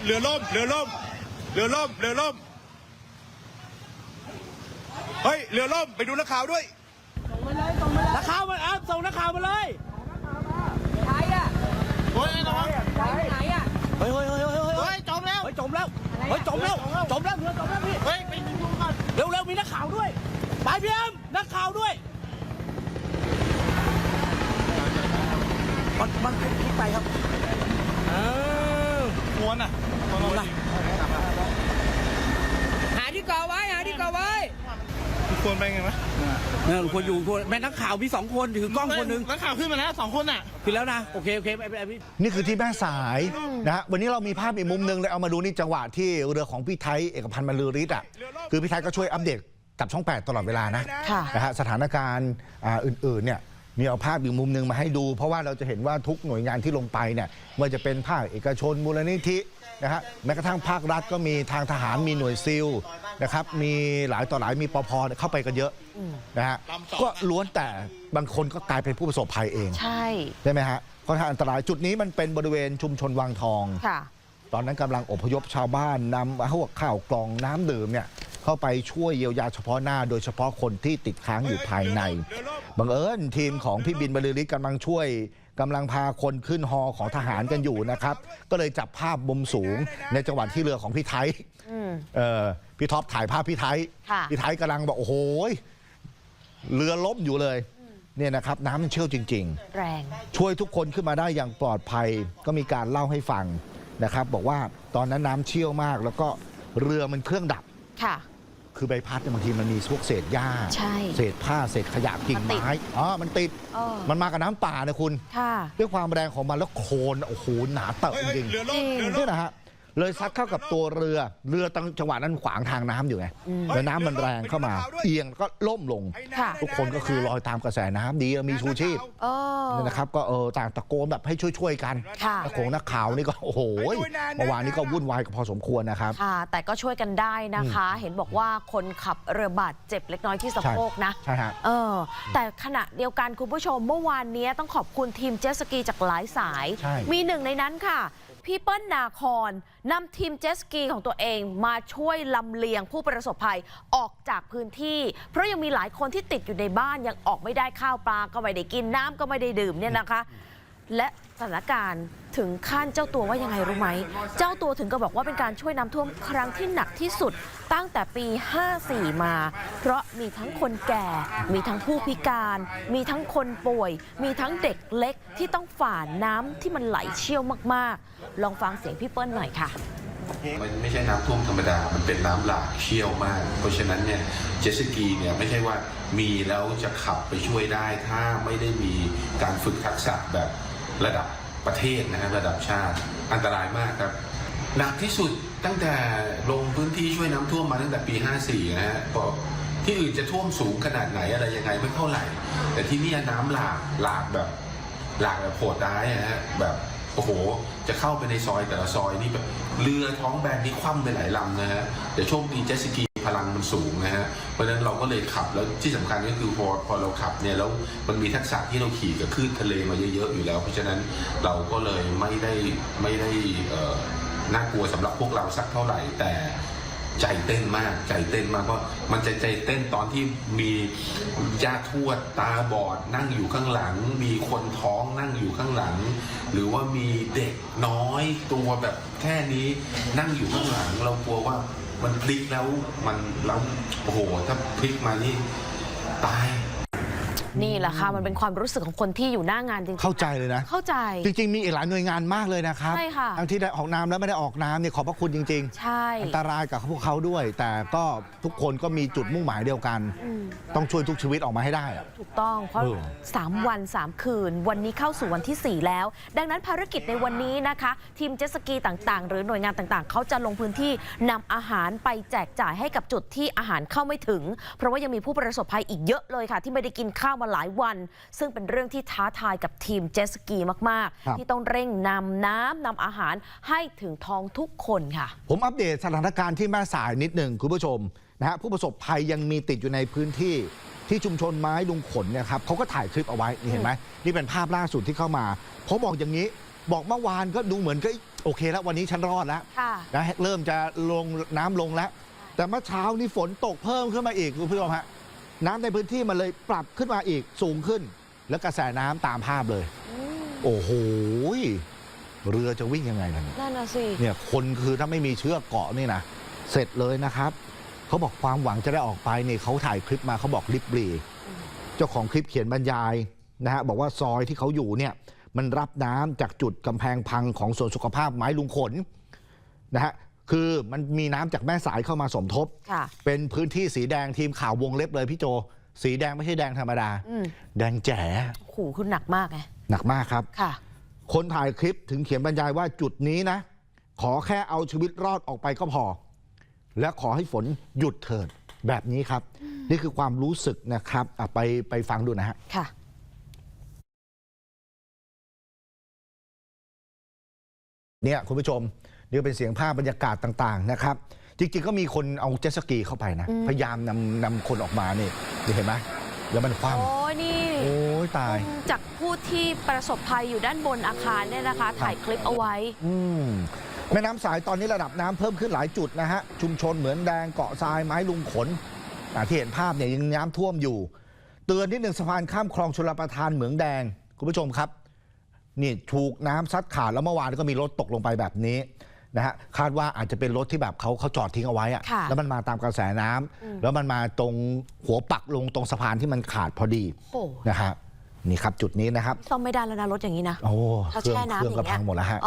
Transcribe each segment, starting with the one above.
เรือล่มเรือล่มเรือล่มเรือล่มเฮ้ยเรือล่มไปดูนักข่าวด้วยนักข่าวมาส่งนักข่าวมาเลยใครอ่ะเฮ้ยระวังไหนอ่ะเฮ้ยจมแล้วจมแล้วเรือจมแล้วพี่เฮ้ยไปดูก่อนเร็วมีนักข่าวด้วยไปพี่อ้ำนักข่าวด้วยมันพลิกไปครับม้วนอ่ะหาที่ก่อไว้ควรไปไงวะควรอยู่แม่นักข่าวมี2 คนถือกล้องคนนึงนักข่าวขึ้นมาแล้ว2 คนอ่ะขึ้นแล้วนะโอเคไปนี่คือที่แม่สายนะฮะวันนี้เรามีภาพอีกมุมนึงเลยเอามาดูนี่จังหวะที่เรือของพี่ไทยเอกพันธ์บรรลือฤทธิ์อ่ะคือพี่ไทยก็ช่วยอัปเดตกับช่อง8ตลอดเวลานะนะฮะสถานการณ์อื่นๆเนี่ยมีเอาภาพอีกมุมนึงมาให้ดูเพราะว่าเราจะเห็นว่าทุกหน่วยงานที่ลงไปเนี่ยว่าจะเป็นภาคเอกชนมูลนิธินะฮะแม้กระทั่งภาครัฐก็มีทางทหารมีหน่วยซิลนะครับมีหลายต่อหลายมีปภ.เข้าไปกันเยอะนะฮะก็ล้วนแต่บางคนก็กลายเป็นผู้ประสบภัยเองใช่ไหมฮะค่อนข้างอันตรายจุดนี้มันเป็นบริเวณชุมชนวังทองตอนนั้นกำลังอพยพชาวบ้านนำพวกข้าวกล่องน้ำดื่มเนี่ยเข้าไปช่วยเยียวยาเฉพาะหน้าโดยเฉพาะคนที่ติดค้างอยู่ภายในบังเอิญทีมของพี่บินบรรลือฤทธิ์กำลังพาคนขึ้นฮอของทหารกันอยู่นะครับก็เลยจับภาพมุมสูงในจังหวัดที่เรือของพี่ไทยพี่ท็อปถ่ายภาพพี่ไทยกำลังบอกโอ้โหเรือล้มอยู่เลยเนี่ยนะครับน้ำมันเชี่ยวจริงๆแรงช่วยทุกคนขึ้นมาได้อย่างปลอดภัยก็มีการเล่าให้ฟังนะครับบอกว่าตอนนั้นน้ำเชี่ยวมากแล้วก็เรือมันเครื่องดับคือใบพัดบางทีมันมีพวกเศษหญ้าเศษผ้าเศษขยะกิ่งไม้มันติดมันมากับน้ำป่านะคุณด้วยความแรงของมันแล้วโคลนโอ้โหหนาเตอะจริงนี่นะฮะเลยซัดเข้ากับตัวเรือตั้งจังหวะนั้นขวางทางน้ำอยู่ไงแล้วน้ำมันแรงเข้ามาเอียงก็ล่มลงทุกคนก็คือลอยตามกระแสน้ำดีมีชูชีพนี่นะครับก็ต่างตะโกนแบบให้ช่วยกันนักข่าวนี่ก็โอ้โหเมื่อวานนี้ก็วุ่นวายกับพอสมควรนะครับแต่ก็ช่วยกันได้นะคะเห็นบอกว่าคนขับเรือบาดเจ็บเล็กน้อยที่สะโพกนะใช่ฮะแต่ขณะเดียวกันคุณผู้ชมเมื่อวานนี้ต้องขอบคุณทีมเจ็ตสกีจากหลายสายมีหนึ่งในนั้นค่ะพี่เปิ้ลนาคอนนำทีมเจ็ตสกีของตัวเองมาช่วยลำเลียงผู้ประสบภัยออกจากพื้นที่เพราะยังมีหลายคนที่ติดอยู่ในบ้านยังออกไม่ได้ข้าวปลาก็ไม่ได้กินน้ำก็ไม่ได้ดื่มเนี่ยนะคะและสถานการณ์ถึงขั้นเจ้าตัวว่ายังไงรู้ไหมเจ้าตัวถึงก็บอกว่าเป็นการช่วยน้ำท่วมครั้งที่หนักที่สุดตั้งแต่ปี 54 มาเพราะมีทั้งคนแก่มีทั้งผู้พิการมีทั้งคนป่วยมีทั้งเด็กเล็กที่ต้องฝ่าน้ำที่มันไหลเชี่ยวมากๆลองฟังเสียงพี่เปิ้ลหน่อยค่ะมันไม่ใช่น้ำท่วมธรรมดามันเป็นน้ำหลากเชี่ยวมากเพราะฉะนั้นเนี่ยเจ็ตสกีเนี่ยไม่ใช่ว่ามีแล้วจะขับไปช่วยได้ถ้าไม่ได้มีการฝึกทักษะแบบระดับประเทศนะฮะระดับชาติอันตรายมากครับหนักที่สุดตั้งแต่ลงพื้นที่ช่วยน้ำท่วมมาตั้งแต่ปี 54 นะฮะก็ที่อื่นจะท่วมสูงขนาดไหนอะไรยังไงไม่เท่าไหร่แต่ที่นี่น้ำหลากแบบโหดร้ายนะฮะแบบโอ้โหจะเข้าไปในซอยแต่ละซอยนี่แบบเรือท้องแบนนี่คว่ำไปหลายลำนะฮะแต่โชคดีเจ็ตสกีพลังมันสูงนะฮะเพราะฉะนั้นเราก็เลยขับแล้วที่สำคัญก็คือพอเราขับเนี่ยแล้วมันมีทักษะที่เราขี่กับคลื่นทะเลมาเยอะๆอยู่แล้วเพราะฉะนั้นเราก็เลยไม่ได้น่ากลัวสำหรับพวกเราสักเท่าไหร่แต่ใจเต้นมากเพราะมันจะใจเต้นตอนที่มีย่าทวดตาบอดนั่งอยู่ข้างหลังมีคนท้องนั่งอยู่ข้างหลังหรือว่ามีเด็กน้อยตัวแบบแค่นี้นั่งอยู่ข้างหลังเรากลัวว่ามันพลิกแล้วโอ้โหถ้าพลิกมานี่ตายนี่แหละค่ะมันเป็นความรู้สึกของคนที่อยู่หน้างานจริงๆเข้าใจเลยนะเข้าใจจริงๆมีอีกหลายหน่วยงานมากเลยนะครับใช่ค่ะทั้งที่ได้ออกน้ำและไม่ได้ออกน้ำเนี่ยขอบพระคุณจริงๆใช่อันตรายกับพวกเขาด้วยแต่ก็ทุกคนก็มีจุดมุ่งหมายเดียวกันต้องช่วยทุกชีวิตออกมาให้ได้ถูกต้องเพราะ3 วัน 3 คืนวันนี้เข้าสู่วันที่ 4 แล้วดังนั้นภารกิจในวันนี้นะคะทีมเจ็ตสกีต่างๆหรือหน่วยงานต่างๆเขาจะลงพื้นที่นำอาหารไปแจกจ่ายให้กับจุดที่อาหารเข้าไม่ถึงเพราะว่ายังมีผู้ประสบภัยอีกเยอะเลยค่ะที่ไม่ได้กินข้าวมาหลายวันซึ่งเป็นเรื่องที่ท้าทายกับทีมเจ็ตสกีมากๆที่ต้องเร่งนำอาหารให้ถึงท้องทุกคนค่ะผมอัปเดตสถานการณ์ที่แม่สายนิดหนึ่งคุณผู้ชมนะฮะผู้ประสบภัยยังมีติดอยู่ในพื้นที่ที่ชุมชนไม้ลุงขนเนี่ยครับเขาก็ถ่ายคลิปเอาไว้นี่เห็นไหมนี่เป็นภาพล่าสุดที่เข้ามาเขาบอกอย่างนี้ บอกเมื่อวานก็ดูเหมือนก็โอเคแล้ววันนี้ฉันรอดแล้ว ค่ะ นะเริ่มจะลงน้ำลงแล้ว แต่เมื่อเช้านี้ฝนตกเพิ่มขึ้นมาอีกคุณผู้ชมฮะน้ำในพื้นที่มันเลยปรับขึ้นมาอีกสูงขึ้น แล้วกระแสน้ำตามภาพเลย โอ้โหเรือจะวิ่งยังไงกัน นั่นน่ะสิ เนี่ยคนคือถ้าไม่มีเชือกเกาะนี่นะเสร็จเลยนะครับเขาบอกความหวังจะได้ออกไปนี่เขาถ่ายคลิปมาเขาบอกลิบลีเจ้าของคลิปเขียนบรรยายนะฮะบอกว่าซอยที่เขาอยู่เนี่ยมันรับน้ำจากจุดกำแพงพังของสวนสุขภาพไม้ลุงขนนะฮะคือมันมีน้ำจากแม่สายเข้ามาสมทบ เป็นพื้นที่สีแดงทีมข่าววงเล็บเลยพี่โจสีแดงไม่ใช่แดงธรรมดาแดงแจ๋ โอ้โหคือหนักมากไง หนักมากครับ ค่ะ คนถ่ายคลิปถึงเขียนบรรยายว่าจุดนี้นะขอแค่เอาชีวิตรอดออกไปก็พอและขอให้ฝนหยุดเถิดแบบนี้ครับ นี่คือความรู้สึกนะครับไปฟังดูนะฮะ ค่ะ เนี่ยคุณผู้ชมนี่เป็นเสียงภาพบรรยากาศต่างๆนะครับจริงๆก็มีคนเอาเจ็ตสกีเข้าไปนะพยายามนำคนออกมานี่เห็นไหมแล้วมันคว่ำ โอ้ยนี่ โอ้ยตาย จากผู้ที่ประสบภัยอยู่ด้านบนอาคารเนี่ยนะคะ ถ่ายคลิปเอาไว้ แม่น้ำสายตอนนี้ระดับน้ำเพิ่มขึ้นหลายจุดนะฮะชุมชนเหมือนแดงเกาะทรายไม้ลุงขนที่เห็นภาพเนี่ยยังน้ำท่วมอยู่เตือนนิดหนึ่งสะพานข้ามคลองชลประทานเหมืองแดงคุณผู้ชมครับนี่ถูกน้ำซัดขาดแล้วเมื่อวานก็มีรถตกลงไปแบบนี้นะฮะคาดว่าอาจจะเป็นรถที่แบบเขาจอดทิ้งเอาไว้อะแล้วมันมาตามกระแสน้ำแล้วมันมาตรงหัวปักลงตรงสะพานที่มันขาดพอดีนะฮะนี่ครับจุดนี้นะครับซ่อมไม่ได้แล้วนะรถอย่างนี้นะ โอ้ ถ้า เครื่ แช่น้ำ องกระพังหมดแล้วฮะ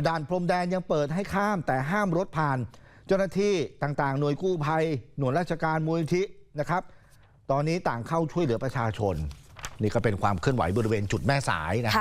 ด่านพรมแดนยังเปิดให้ข้ามแต่ห้ามรถผ่านเจ้าหน้าที่ต่างๆหน่วยกู้ภัยหน่วยราชการมูลนิธินะครับตอนนี้ต่างเข้าช่วยเหลือประชาชนนี่ก็เป็นความเคลื่อนไหวบริเวณจุดแม่สายนะ